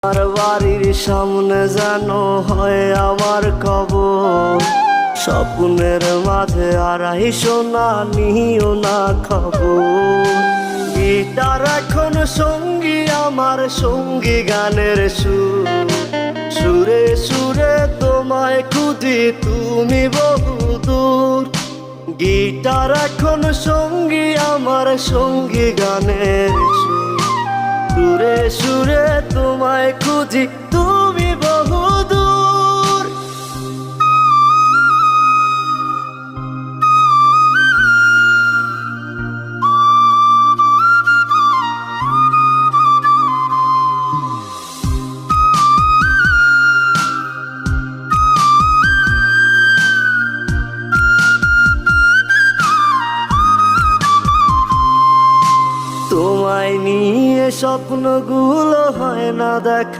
আর বাড়ির সামনে যেন হয় আমার কবর, স্বপ্নের মাঝে আড়াইশো না নিও না খবর। গিটার এখন সঙ্গী আমার, সঙ্গী গানের সুর, সুরে সুরে তোমায় খুঁজি তুমি বহুদূর। গিটার এখন সঙ্গী আমার, সঙ্গী গানের সুর, সুরে সুরে তোমায় খুঁজি তুমি বহুদূর। তোমায় নিয়ে স্বপ্নগুলো হয় না দেখা।